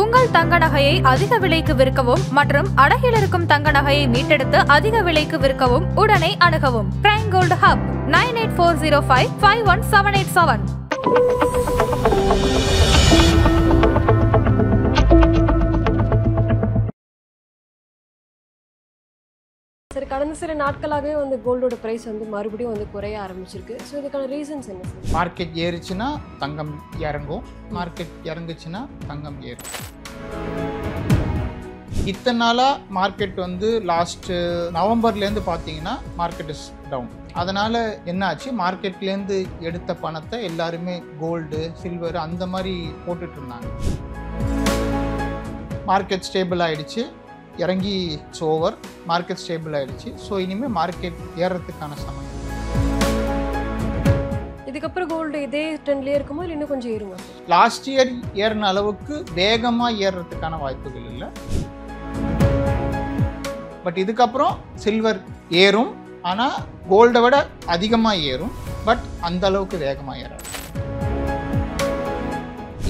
உங்கள் தங்க நகையை அதிக விலைக்கு விற்கவும் மற்றும் அடகில் இருக்கும் தங்க நகையை மீட்டெடுத்து அதிக விலைக்கு விற்கவும் உடனே அணுகவும். Prime gold hub 9840551787. சரி, கடந்த சில நாட்களாகவே வந்து கோல்டோட பிரைஸ் வந்து மறுபடியும் வந்து குறைய ஆரம்பிச்சிருக்கு. ஸோ இதுக்கான ரீசன்ஸ் என்ன சார்? மார்க்கெட் ஏறிச்சுன்னா தங்கம் இறங்கும், மார்க்கெட் இறங்குச்சுன்னா தங்கம் ஏறும். இத்தனை நாளாக மார்க்கெட் வந்து லாஸ்ட்டு நவம்பர்லேருந்து பார்த்தீங்கன்னா மார்க்கெட் இஸ் டவுன். அதனால் என்ன ஆச்சு, மார்க்கெட்லேருந்து எடுத்த பணத்தை எல்லாருமே கோல்டு சில்வர் அந்த மாதிரி போட்டுட்டு இருந்தாங்க. மார்க்கெட் ஸ்டேபிள் ஆகிடுச்சு, இறங்கி ஓவர், மார்க்கெட் ஸ்டேபிள் ஆகிடுச்சு. ஸோ இனிமேல் மார்க்கெட் ஏறுறதுக்கான சமயம். இதுக்கப்புறம் கோல்டு இதே ட்ரெண்ட்லேயே இருக்குமா இல்லை இன்னும் கொஞ்சம் ஏறுமா? லாஸ்ட் இயர் ஏறின அளவுக்கு வேகமாக ஏறுறதுக்கான வாய்ப்புகள் இல்லை. பட் இதுக்கப்புறம் சில்வர் ஏறும், ஆனால் கோல்டை விட அதிகமாக ஏறும். பட் அந்த அளவுக்கு வேகமாக ஏறாது.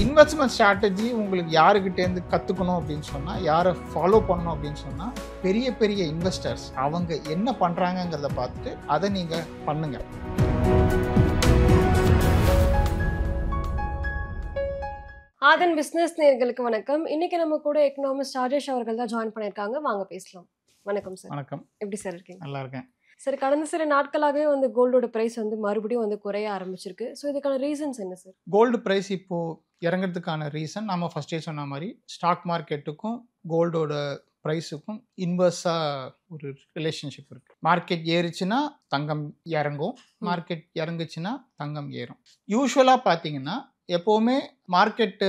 இன்வெஸ்ட்மெண்ட் ஸ்ட்ராட்டஜி உங்களுக்கு யாருக்கிட்டேருந்து கற்றுக்கணும் அப்படின்னு சொன்னால், யாரை ஃபாலோ பண்ணணும் அப்படின்னு சொன்னால், பெரிய பெரிய இன்வெஸ்டர்ஸ் அவங்க என்ன பண்ணுறாங்கங்கிறத பார்த்துட்டு அதை நீங்கள் பண்ணுங்கள். ஆதன் பிஸ்னஸ் நேயர்களுக்கு வணக்கம். இன்னைக்கு நம்ம கூட எக்கனாமிஸ்ட் ராஜேஷ் அவர்கள் தான் ஜாயின் பண்ணியிருக்காங்க. வாங்க பேசலாம். வணக்கம் சார். வணக்கம். எப்படி சார் இருக்கீங்க? நல்லா இருக்கேன். சரி, கடந்த சில நாட்களாகவே வந்து கோல்டோட பிரைஸ் வந்து மறுபடியும் வந்து குறைய ஆரம்பிச்சிருக்கு. ஸோ இதுக்கான ரீசன்ஸ் என்ன சார்? கோல்டு ப்ரைஸ் இப்போது இறங்கிறதுக்கான ரீசன் நம்ம ஃபஸ்ட்டே சொன்ன மாதிரி ஸ்டாக் மார்க்கெட்டுக்கும் கோல்டோட ப்ரைஸுக்கும் இன்வெர்ஸாக ஒரு ரிலேஷன்ஷிப் இருக்குது. மார்க்கெட் ஏறிச்சுன்னா தங்கம் இறங்கும், மார்க்கெட் இறங்குச்சுன்னா தங்கம் ஏறும். யூஸ்வலாக பார்த்தீங்கன்னா எப்போவுமே மார்க்கெட்டு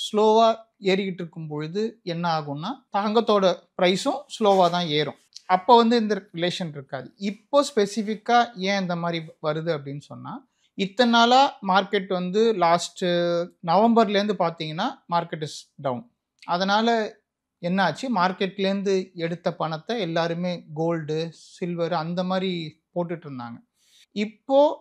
ஸ்லோவாக ஏறிக்கிட்டு இருக்கும் பொழுது என்ன ஆகும்னா தங்கத்தோட ப்ரைஸும் ஸ்லோவாக தான் ஏறும். அப்போ வந்து இந்த ரிலேஷன் இருக்காது. இப்போ ஸ்பெசிஃபிக்காக ஏன் இந்த மாதிரி வருது அப்படின்னு சொன்னால், இத்தனை நாளாக மார்க்கெட் வந்து லாஸ்ட்டு நவம்பர்லேருந்து பார்த்தீங்கன்னா மார்க்கெட் இஸ் டவுன். அதனால் என்ன ஆச்சு, மார்க்கெட்லேருந்து எடுத்த பணத்தை எல்லாருமே கோல்டு சில்வர் அந்த மாதிரி போட்டுட்டு இருந்தாங்க. இப்போது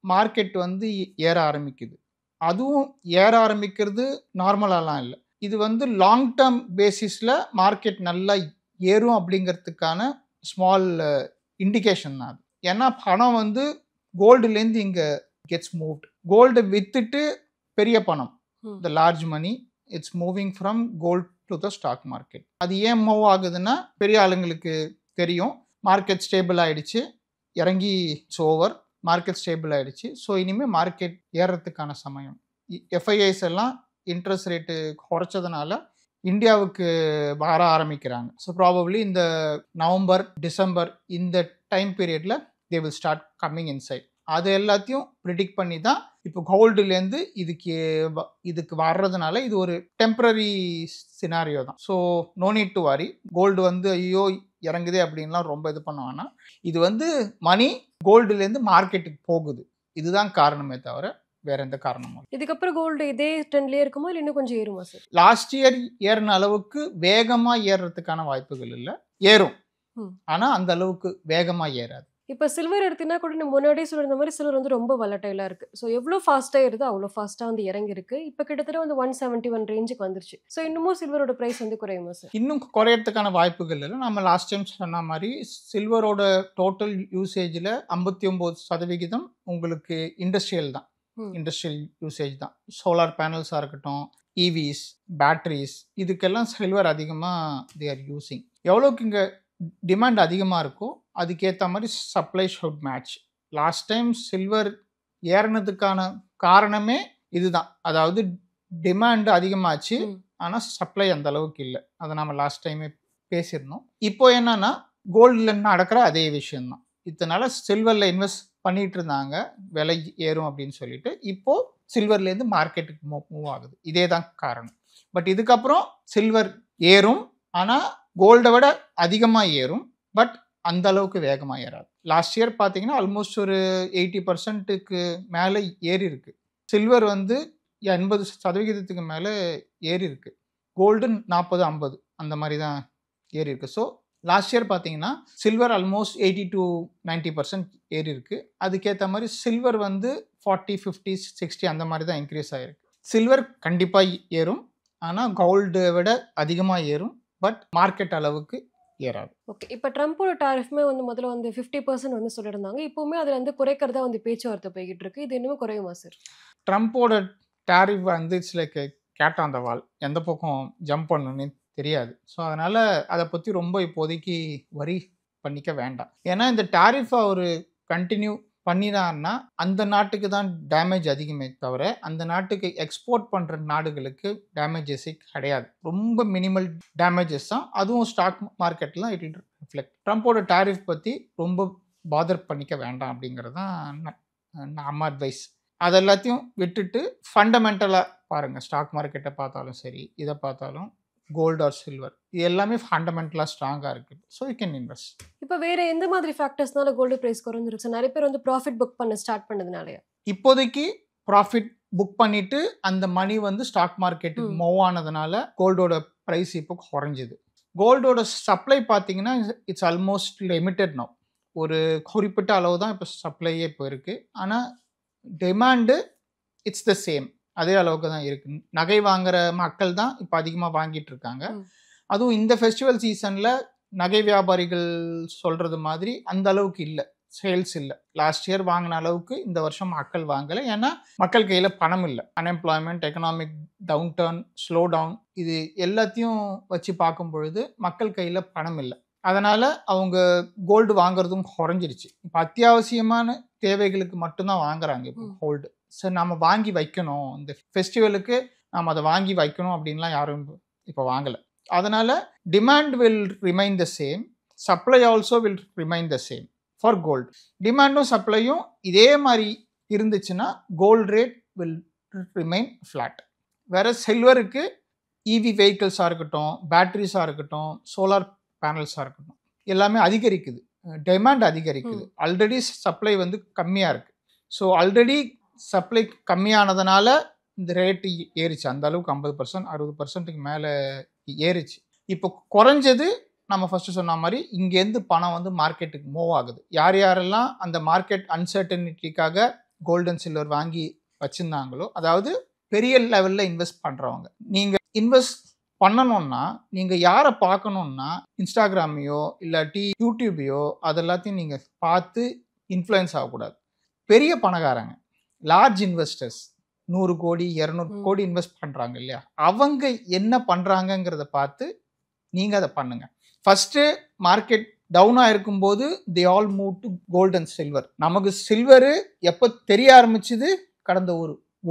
மார்க்கெட் வந்து ஏற ஆரம்பிக்குது. அதுவும் ஏற ஆரம்பிக்கிறது நார்மலாலாம் இல்லை. இது வந்து லாங் டேர்ம் பேசிஸில் மார்க்கெட் நல்லா ஏறும் அப்படிங்கிறதுக்கான ஸ்மால் இண்டிகேஷன் தான் அது. ஏன்னா பணம் வந்து கோல்டுலேருந்து இங்கே கெட்ஸ் மூவ்ட். கோல்டு வித்துட்டு பெரிய பணம், the large money it's moving from gold to the stock market. அது ஏன் மூவ் ஆகுதுன்னா பெரிய ஆளுங்களுக்கு தெரியும், மார்க்கெட் ஸ்டேபிள் ஆகிடுச்சு, இறங்கி ஓவர், மார்க்கெட் ஸ்டேபிள் ஆகிடுச்சு. ஸோ இனிமேல் மார்க்கெட் ஏறுறதுக்கான சமயம். எஃப்ஐஐஸ் எல்லாம் இன்ட்ரெஸ்ட் ரேட்டு குறைச்சதுனால இந்தியாவுக்கு வர ஆரம்பிக்கிறாங்க. ஸோ ப்ராபப்ளி இந்த நவம்பர் டிசம்பர் இந்த டைம் பீரியடில் they will start coming inside. அது எல்லாத்தையும் ப்ரிடிக்ட் பண்ணி தான் இப்போ கோல்டுலேருந்து இதுக்கு வர்றதுனால இது ஒரு டெம்பரரி சினாரியோ தான். ஸோ நோ நீட் டு வாரி. கோல்டு வந்து ஐயோ இறங்குதே அப்படின்லாம் ரொம்ப இது பண்ணுவாங்கன்னா, இது வந்து மணி கோல்டுலேருந்து மார்க்கெட்டுக்கு போகுது. இதுதான் காரணமே தவிர வேற எந்த காரணமும். இதுக்கப்புறம் கோல்டு இதே ட்ரெண்ட்லேயே இருக்குமா இல்லை இன்னும் கொஞ்சம் ஏறுமா சார்? லாஸ்ட் இயர் ஏறின அளவுக்கு வேகமாக ஏறுறதுக்கான வாய்ப்புகள் இல்லை. ஏறும், ஆனால் அந்த அளவுக்கு வேகமாக ஏறாது. இப்போ சில்வர் எடுத்தீங்கன்னா கூட நம்ம முன்னாடியே சொல்லியிருந்த மாதிரி சில்வர் வந்து ரொம்ப வலட்டைலாக இருக்குது. ஸோ எவ்வளோ ஃபாஸ்ட்டாக ஏறுதோ அவ்வளோ ஃபாஸ்ட்டாக வந்து இறங்கிருக்கு. இப்போ கிட்டத்தட்ட வந்து 171 ரேஞ்சுக்கு வந்துருச்சு. ஸோ இன்னமும் சில்வரோட ப்ரைஸ் வந்து குறையுமா சார்? இன்னும் குறையறதுக்கான வாய்ப்புகள் இல்லை. நம்ம லாஸ்ட் டைம் சொன்ன மாதிரி சில்வரோட டோட்டல் யூசேஜில் 59% உங்களுக்கு இண்டஸ்ட்ரியல் தான். இண்டஸ்ட்ரியல் யூசேஜ் தான். சோலார் பேனல்ஸாக இருக்கட்டும், இவிஸ், பேட்டரிஸ், இதுக்கெல்லாம் சில்வர் அதிகமாக தே ஆர் யூஸிங். எவ்வளோக்கு இங்கே டிமாண்ட் அதிகமாக இருக்கோ அதுக்கேற்ற மாதிரி supply should match. Last time silver ஏறினதுக்கான காரணமே இதுதான். அதாவது டிமாண்ட் அதிகமாச்சு, ஆனால் சப்ளை அந்த அளவுக்கு இல்லை. அதை நம்ம லாஸ்ட் டைமே பேசியிருந்தோம். இப்போ என்னன்னா கோல்டில் நடக்கிற அதே விஷயம்தான். இதனால சில்வரில் இன்வெஸ்ட் பண்ணிட்டு இருந்தாங்க, விலை ஏறும் அப்படின்னு சொல்லிட்டு இப்போ சில்வர்லேருந்து மார்க்கெட்டுக்கு மூவ் ஆகுது. இதே தான் காரணம். பட் இதுக்கப்புறம் சில்வர் ஏறும், ஆனால் கோல்டை விட அதிகமாக ஏறும். பட் அந்த அளவுக்கு வேகமாக ஏறாது. லாஸ்ட் இயர் பார்த்தீங்கன்னா ஆல்மோஸ்ட் ஒரு 80% மேலே ஏறி இருக்கு. சில்வர் வந்து 80% மேலே ஏறி இருக்கு. கோல்டு 40-50 அந்த மாதிரி தான் ஏறி இருக்கு. ஸோ லாஸ்ட் இயர் பார்த்தீங்கன்னா சில்வர் ஆல்மோஸ்ட் 80 to 90% ஏறி இருக்கு. அதுக்கேற்ற மாதிரி சில்வர் வந்து 40, 50, 60 அந்த மாதிரி தான் இன்க்ரீஸ் ஆகிருக்கு. சில்வர் கண்டிப்பாக ஏறும், ஆனால் கோல்டு விட அதிகமாக ஏறும், பட் மார்க்கெட் அளவுக்கு ஏறாது. ஓகே, இப்போ ட்ரம்ப்போட டாரிஃப்மே வந்து முதல்ல வந்து 50% வந்து சொல்லியிருந்தாங்க. இப்போவுமே அதில் வந்து குறைக்கிறதா வந்து பேச்சுவார்த்தை போய்கிட்டு இருக்கு. இது இன்னுமே குறையுமா சார்? ட்ரம்ப்போட டேரிஃப் வந்து it's like cat on the wall, எந்த பக்கம் ஜம்ப் பண்ணணும்னு தெரியாது. ஸோ அதனால் அதை பற்றி ரொம்ப இப்போதைக்கு வரி பண்ணிக்க வேண்டாம். ஏன்னா இந்த டேரிஃபை அவர் கண்டினியூ பண்ணினார்னா அந்த நாட்டுக்கு தான் டேமேஜ் அதிகமே தவிர அந்த நாட்டுக்கு எக்ஸ்போர்ட் பண்ணுற நாடுகளுக்கு டேமேஜஸே கிடையாது. ரொம்ப மினிமல் டேமேஜஸ் தான். அதுவும் ஸ்டாக் மார்க்கெட்டில் இட் வில் ரிஃப்ளெக்ட். ட்ரம்ப்போட டேரிஃப் பற்றி ரொம்ப பாதர் பண்ணிக்க வேண்டாம் அப்படிங்கிறது தான் நம்ம அட்வைஸ். அது எல்லாத்தையும் விட்டுட்டு ஃபண்டமெண்டலாக பாருங்கள். ஸ்டாக் மார்க்கெட்டை பார்த்தாலும் சரி, இதை பார்த்தாலும் கோல்டு ஆர் சில்வர், இது எல்லாமே ஃபண்டமெண்டலாக ஸ்ட்ராங்காக இருக்குது. So you can invest. இப்போ வேற எந்த மாதிரி ஃபேக்டர்ஸ்னால கோல்டு பிரைஸ் குறைஞ்சிருக்கு சார்? நிறைய பேர் வந்து ப்ராஃபிட் புக் பண்ண ஸ்டார்ட் பண்ணதுனாலயா? இப்போதைக்கு ப்ராஃபிட் புக் பண்ணிட்டு அந்த மணி வந்து ஸ்டாக் மார்க்கெட்டுக்கு மூவ் ஆனதுனால கோல்டோட ப்ரைஸ் இப்போ குறைஞ்சிது. கோல்டோட சப்ளை பார்த்தீங்கன்னா இட்ஸ் ஆல்மோஸ்ட் லிமிட்டட் நவ். ஒரு குறிப்பிட்ட அளவு தான் இப்போ சப்ளையே இப்போ இருக்குது. ஆனால் டிமாண்டு இட்ஸ் த சேம், அதே அளவுக்கு தான் இருக்கு. நகை வாங்குற மக்கள் தான் இப்போ அதிகமாக வாங்கிட்டு இருக்காங்க. அதுவும் இந்த ஃபெஸ்டிவல் சீசனில் நகை வியாபாரிகள் சொல்கிறது மாதிரி அந்த அளவுக்கு இல்லை, சேல்ஸ் இல்லை. லாஸ்ட் இயர் வாங்கின அளவுக்கு இந்த வருஷம் மக்கள் வாங்கலை. ஏன்னா மக்கள் கையில் பணம் இல்லை. Unemployment, economic downturn, slowdown, இது எல்லாத்தையும் வச்சு பார்க்கும் பொழுது மக்கள் கையில் பணம் இல்லை. அதனால் அவங்க கோல்டு வாங்குறதும் குறைஞ்சிருச்சு. இப்போ அத்தியாவசியமான தேவைகளுக்கு மட்டும்தான் வாங்குறாங்க இப்போ கோல்டு. சரி, நம்ம வாங்கி வைக்கணும், இந்த ஃபெஸ்டிவலுக்கு நம்ம அதை வாங்கி வைக்கணும் அப்படின்லாம் யாரும் இப்போ வாங்கலை. அதனால் demand will remain the same, supply also will remain the same for gold. டிமாண்டும் சப்ளையும் இதே மாதிரி இருந்துச்சுன்னா gold rate will remain flat. வேறு சில்வருக்கு இவி வெஹிக்கிள்ஸாக இருக்கட்டும், பேட்டரிஸாக இருக்கட்டும், சோலார் பேனல்ஸாக இருக்கட்டும், எல்லாமே அதிகரிக்குது, டிமாண்ட் அதிகரிக்குது. ஆல்ரெடி சப்ளை வந்து கம்மியாக இருக்குது. ஸோ ஆல்ரெடி சப்ளை கம்மியானதுனால இந்த ரேட்டு ஏறிச்சு. அந்த அளவுக்கு 50% 60%க்கு மேலே ஏறிச்சு. இப்போ குறைஞ்சது நம்ம ஃபஸ்ட்டு சொன்ன மாதிரி இங்கேருந்து பணம் வந்து மார்க்கெட்டுக்கு மூவ் ஆகுது. யார் யாரெல்லாம் அந்த மார்க்கெட் அன்சர்டனிட்டிக்காக கோல்டு அண்ட் சில்வர் வாங்கி வச்சுருந்தாங்களோ, அதாவது பெரிய லெவலில் இன்வெஸ்ட் பண்ணுறவங்க, நீங்கள் இன்வெஸ்ட் பண்ணணும்னா நீங்கள் யாரை பார்க்கணுன்னா இன்ஸ்டாகிராமையோ இல்லாட்டி யூடியூபையோ அதெல்லாத்தையும் நீங்கள் பார்த்து இன்ஃப்ளூயன்ஸ் ஆகக்கூடாது. பெரிய பணக்காரங்க, லார்ஜ் இன்வெஸ்டர்ஸ், 100 கோடி 200 கோடி இன்வெஸ்ட் பண்ணுறாங்க இல்லையா, அவங்க என்ன பண்ணுறாங்கங்கிறத பார்த்து நீங்கள் அதை பண்ணுங்கள். ஃபஸ்ட்டு மார்க்கெட் டவுனாக இருக்கும்போது they all move to gold and silver. நமக்கு சில்வரு எப்போ தெரிய ஆரம்பிச்சுது? கடந்த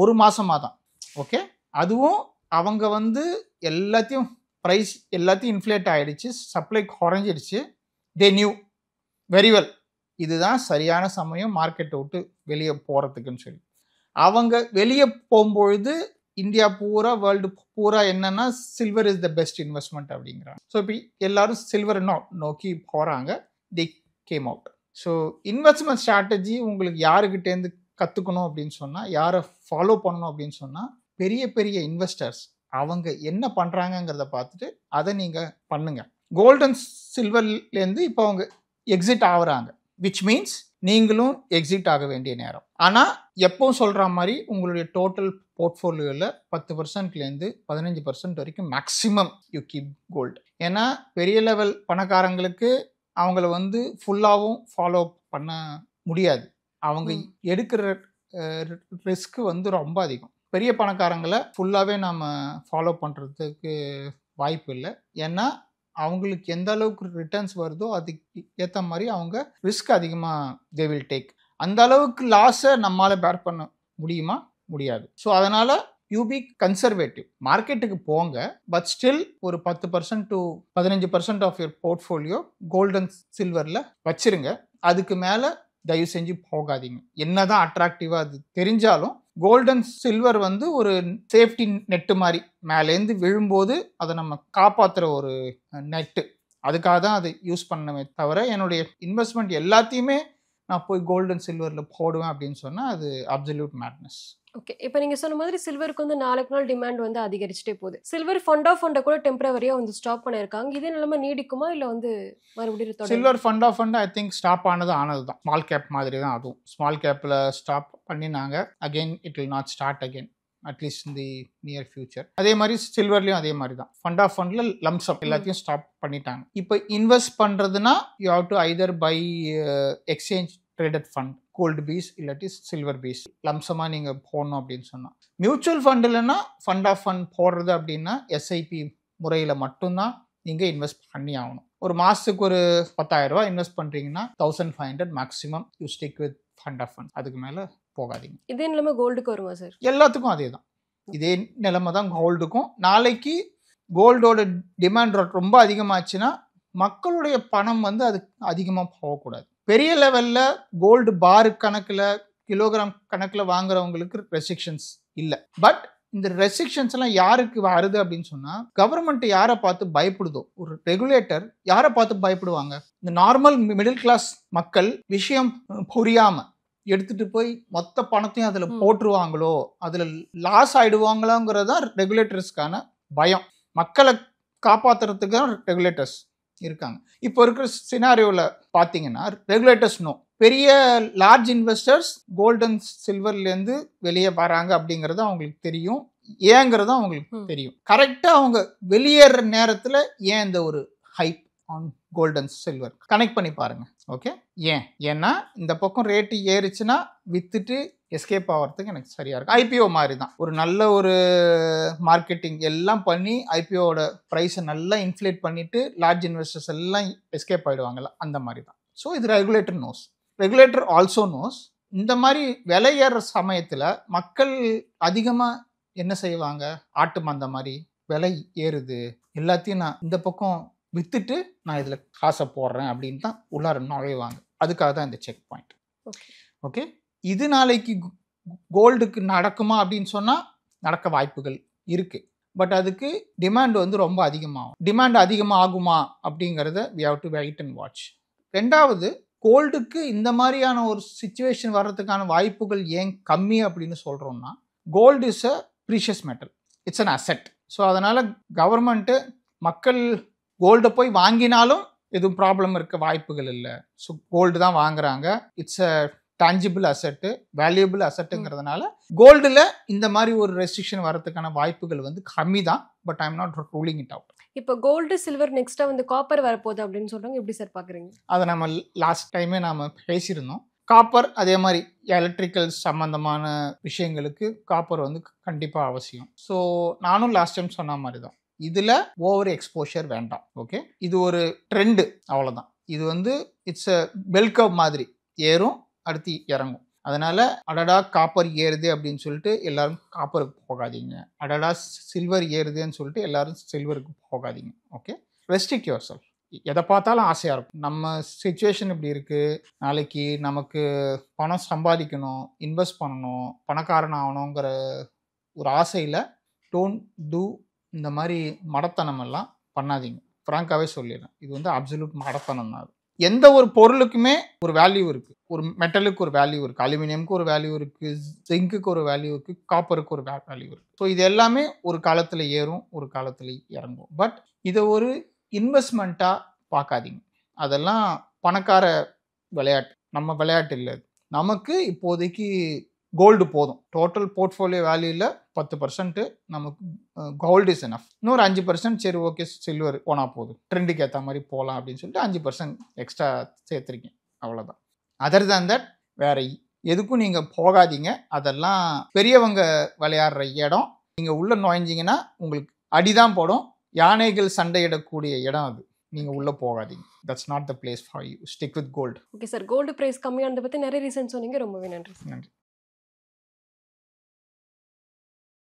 ஒரு மாதமாக தான். ஓகே, அதுவும் அவங்க வந்து எல்லாத்தையும் ப்ரைஸ் எல்லாத்தையும் இன்ஃப்ளேட் ஆகிடுச்சு, சப்ளை குறைஞ்சிடுச்சு. தே நியூ வெரி வெல் இதுதான் சரியான சமயம் மார்க்கெட்டை விட்டு வெளியே போகிறதுக்குன்னு சொல்லி அவங்க வெளியே போகும்பொழுது இந்தியா பூரா, வேர்ல்டு பூரா என்னன்னா silver is the best investment அப்படிங்கிறாங்க. ஸோ இப்போ எல்லாரும் சில்வரை நோக்கி போகிறாங்க. The came out. So investment strategy உங்களுக்கு யாருக்கிட்டேருந்து கற்றுக்கணும் அப்படின்னு சொன்னால், யாரை ஃபாலோ பண்ணணும் அப்படின்னு சொன்னால், பெரிய பெரிய இன்வெஸ்டர்ஸ் அவங்க என்ன பண்ணுறாங்கங்கிறத பார்த்துட்டு அதை நீங்கள் பண்ணுங்கள். கோல்டு அண்ட் சில்வர்லேருந்து இப்போ அவங்க எக்ஸிட் ஆகுறாங்க, விச் மீன்ஸ் நீங்களும் எக்ஸிட் ஆக வேண்டிய நேரம். ஆனால் எப்பவும் சொல்கிற மாதிரி உங்களுடைய டோட்டல் போர்ட்ஃபோலியோவில் 10%லேருந்து 15% வரைக்கும் மேக்ஸிமம் யூ கீப் கோல்டு. ஏன்னா பெரிய லெவல் பணக்காரங்களுக்கு அவங்கள வந்து ஃபுல்லாகவும் ஃபாலோ பண்ண முடியாது. அவங்க எடுக்கிற ரிஸ்க்கு வந்து ரொம்ப அதிகம். பெரிய பணக்காரங்களை ஃபுல்லாகவே நம்ம ஃபாலோ பண்ணுறதுக்கு வாய்ப்பு இல்லை. ஏன்னா அவங்களுக்கு எந்த அளவுக்கு ரிட்டர்ன்ஸ் வருதோ அதுக்கு ஏற்ற மாதிரி அவங்க ரிஸ்க் அதிகமாக தே வில் டேக். அந்த அளவுக்கு லாஸை நம்மளால் பேர் பண்ண முடியுமா? முடியாது. ஸோ அதனால் யூ பி கன்சர்வேட்டிவ். மார்க்கெட்டுக்கு போங்க, பட் ஸ்டில் ஒரு 10% to 15% of your portfolio gold and சில்வரில் வச்சிருங்க. அதுக்கு மேலே தயவு செஞ்சு போகாதீங்க. என்னதான் அட்ராக்டிவாக அது தெரிஞ்சாலும் கோல்டு அண்ட் சில்வர் வந்து ஒரு சேஃப்டி நெட்டு மாதிரி, மேலேருந்து விழும்போது அதை நம்ம காப்பாற்றுற ஒரு நெட்டு. அதுக்காக தான் அதை யூஸ் பண்ணவே தவிர என்னுடைய இன்வெஸ்ட்மெண்ட் எல்லாத்தையுமே நான் போய் கோல்டு அண்ட் சில்வரில் போடுவேன் அப்படின்னு சொன்னால் அது அப்சல்யூட் மேட்னஸ். ஓகே, இப்போ நீங்கள் சொன்ன மாதிரி சில்வருக்கு வந்து நாளுக்கு நாள் டிமாண்ட் வந்து அதிகரிச்சுட்டே போகுது. சில்வர் ஃபண்டை கூட டெம்பரவரியாக வந்து ஸ்டாப் பண்ணியிருக்காங்க. இதே நிலைமை நீடிக்குமா இல்லை வந்து மறுபடியும்? Silver fund I think stop ஆனது தான். ஸ்மால் கேப் மாதிரி தான் அதுவும். ஸ்மால் கேப்பில் ஸ்டாப் பண்ணினாங்க. Again it will not start again. At least இந்த நியர் ஃபியூச்சர். அதே மாதிரி சில்வர்லயும் அதே மாதிரி தான். ஃபண்ட் ஆஃப் ஃபண்ட்ல லம்சம் எல்லாத்தையும் ஸ்டாப் பண்ணிட்டாங்க. இப்போ இன்வெஸ்ட் பண்றதுன்னா you have to either buy exchange traded fund, gold bees இல்லாட்டி சில்வர் பீஸ் லம்சமாக நீங்கள் போடணும் அப்படின்னு சொன்னால். மியூச்சுவல் ஃபண்ட் இல்லைன்னா ஃபண்ட் ஆஃப் ஃபண்ட் போடுறது அப்படின்னா எஸ்ஐபி முறையில் மட்டும்தான் நீங்கள் இன்வெஸ்ட் பண்ணி ஆகணும். ஒரு மாதத்துக்கு ஒரு 10,000 ரூபா இன்வெஸ்ட் பண்ணுறீங்கன்னா 1500 maximum you stick with fund of fund. அதுக்கு மேலே போகாதீங்க. இதே நிலைமை கோல்டுக்கு வருமா சார்? எல்லாத்துக்கும் அதே தான், இதே நிலைமை தான் கோல்டுக்கும். நாளைக்கு கோல்டோட டிமாண்ட் ரொம்ப அதிகமாச்சுன்னா மக்களுடைய பணம் வந்து அது அதிகமாக போகக்கூடாது. பெரிய லெவலில் கோல்டு பாரு கணக்கில் கிலோகிராம் கணக்கில் வாங்குறவங்களுக்கு ரெஸ்ட்ரிக்ஷன்ஸ் இல்லை. பட் இந்த ரெஸ்ட்ரிக்ஷன்ஸ் எல்லாம் யாருக்கு வருது அப்படின்னு சொன்னால், கவர்மெண்ட் யாரை பார்த்து பயப்படுதோ, ஒரு ரெகுலேட்டர் யாரை பார்த்து பயப்படுவாங்க? இந்த நார்மல் மிடில் கிளாஸ் மக்கள் விஷயம் புரியாம எடுத்துட்டு போய் மொத்த பணத்தையும் அதில் போட்டுருவாங்களோ, அதில் லாஸ் ஆயிடுவாங்களோங்கிறது தான் ரெகுலேட்டர்ஸ்க்கான பயம். மக்களை காப்பாற்றுறதுக்கு தான் ரெகுலேட்டர்ஸ் இருக்காங்க. இப்போ இருக்கிற சினாரியோவில் பார்த்தீங்கன்னா ரெகுலேட்டர்ஸ் பெரிய லார்ஜ் இன்வெஸ்டர்ஸ் கோல்ட் அண்ட் சில்வர்லேருந்து வெளியே வராங்க அப்படிங்கிறது அவங்களுக்கு தெரியும், ஏங்கிறது அவங்களுக்கு தெரியும். கரெக்டாக அவங்க வெளியேற நேரத்தில் ஏன் இந்த ஒரு hype on gold and silver connect பண்ணி பாருங்க. ஓகே, ஏன்னா இந்த பக்கம் ரேட்டு ஏறிச்சுன்னா வித்துட்டு எஸ்கேப் ஆகிறதுக்கு எனக்கு சரியா இருக்கு. ஐபிஓ மாதிரி தான், ஒரு நல்ல ஒரு மார்க்கெட்டிங் எல்லாம் பண்ணி ஐபிஓட ப்ரைஸை நல்லா இன்ஃப்ளேட் பண்ணிட்டு லார்ஜ் இன்வெஸ்டர்ஸ் எல்லாம் எஸ்கேப் ஆகிடுவாங்கல்ல, அந்த மாதிரி தான். ஸோ இது regulator knows. Regulator also knows. இந்த மாதிரி விலை ஏறுற சமயத்தில் மக்கள் அதிகமாக என்ன செய்வாங்க, ஆட்டு மந்த மாதிரி விலை ஏறுது எல்லாத்தையும் நான் இந்த பக்கம் வித்துட்டு நான் இதில் காசை போடுறேன் அப்படின்னு தான் உள்ளார நுழைவாங்க. அதுக்காக தான் இந்த செக் பாயிண்ட். ஓகே, இது நாளைக்கு கோல்டுக்கு நடக்குமா அப்படின்னு சொன்னால் நடக்க வாய்ப்புகள் இருக்குது. பட் அதுக்கு டிமாண்ட் வந்து ரொம்ப அதிகமாகும். டிமாண்ட் அதிகமாக ஆகுமா அப்படிங்கிறத we have to wait and watch. ரெண்டாவது, கோல்டுக்கு இந்த மாதிரியான ஒரு சிச்சுவேஷன் வர்றதுக்கான வாய்ப்புகள் ஏன் கம்மி அப்படின்னு சொல்கிறோம்னா, gold is a precious metal, it's an asset. So அதனால் கவர்மெண்ட்டு மக்கள் கோல்டை போய் வாங்கினாலும் எதுவும் ப்ராப்ளம் இருக்க வாய்ப்புகள் இல்லை. ஸோ கோல்டு தான் வாங்குறாங்க. It's a tangible asset, valuable அசெட்டுங்கிறதுனால கோல்டில் இந்த மாதிரி ஒரு ரெஸ்ட்ரிக்ஷன் வரதுக்கான வாய்ப்புகள் வந்து கம்மி தான். But I am not ruling it out. இப்போ கோல்டு சில்வர் நெக்ஸ்ட்டாக வந்து காப்பர் வரப்போகுது அப்படின்னு சொல்கிறாங்க, எப்படி சார் பார்க்குறீங்க? அதை நம்ம லாஸ்ட் டைமே நாம் பேசியிருந்தோம். காப்பர் அதே மாதிரி எலக்ட்ரிக்கல் சம்மந்தமான விஷயங்களுக்கு காப்பர் வந்து கண்டிப்பாக அவசியம். ஸோ நானும் லாஸ்ட் டைம் சொன்ன மாதிரி தான், இதில் ஓவர் எக்ஸ்போஷர் வேண்டாம். ஓகே, இது ஒரு ட்ரெண்டு, அவ்வளோதான். இது வந்து இட்ஸ் அ பெல் கர்வ் மாதிரி, ஏறும் அடுத்து இறங்கும். அதனால் அடடா காப்பர் ஏறுது அப்படின்னு சொல்லிட்டு எல்லாரும் காப்பருக்கு போகாதீங்க, அடடா சில்வர் ஏறுதுன்னு சொல்லிட்டு எல்லாரும் சில்வருக்கு போகாதீங்க. Okay, restrict your self. எதை பார்த்தாலும் ஆசையாக இருக்கும். நம்ம சிச்சுவேஷன் இப்படி இருக்குது, நாளைக்கு நமக்கு பணம் சம்பாதிக்கணும், இன்வெஸ்ட் பண்ணணும், பணக்காரன் ஆகணுங்கிற ஒரு ஆசையில் டோன்ட் டூ இந்த மாதிரி மடத்தனம் எல்லாம் பண்ணாதீங்க. ஃப்ராங்காகவே சொல்லிடுறேன், இது வந்து அப்சல்யூட் மடத்தனம் தான். எந்த ஒரு பொருளுக்குமே ஒரு வேல்யூ இருக்குது. ஒரு மெட்டலுக்கு ஒரு வேல்யூ இருக்குது, அலுமினியமுக்கு ஒரு வேல்யூ இருக்குது, ஜிங்க்குக்கு ஒரு வேல்யூ இருக்குது, காப்பருக்கு ஒரு வேல்யூ இருக்குது. ஸோ இது எல்லாமே ஒரு காலத்தில் ஏறும், ஒரு காலத்தில் இறங்கும். பட் இதை ஒரு இன்வெஸ்ட்மெண்ட்டாக பார்க்காதீங்க. அதெல்லாம் பணக்கார விளையாட்டு, நம்ம விளையாட்டு இல்லை. நமக்கு இப்போதைக்கு கோல்டு போதும். டோட்டல் போர்ட்ஃபோலியோ வேல்யூவில் 10% நமக்கு கோல்டு இஸ் எனஃப். இன்னொரு 5% சரி ஓகே சில்வர் போனால் போதும், ட்ரெண்டுக்கு ஏற்ற மாதிரி போகலாம் அப்படின்னு சொல்லிட்டு 5% எக்ஸ்ட்ரா சேர்த்துருக்கீங்க, அவ்வளோதான். அதர் தேன் தட் வேற எதுக்கும் நீங்கள் போகாதீங்க. அதெல்லாம் பெரியவங்க விளையாடுற இடம். நீங்கள் உள்ளே நுழைஞ்சிங்கன்னா உங்களுக்கு அடிதான் போடும். யானைகள் சண்டையிடக்கூடிய இடம் அது. நீங்கள் உள்ளே போகாதீங்க. That's not the place for you. Stick with gold. Okay sir, gold price கம்மியானதை பற்றி நிறைய ரீசன் சொன்னீங்க, ரொம்பவே நன்றி. நன்றி.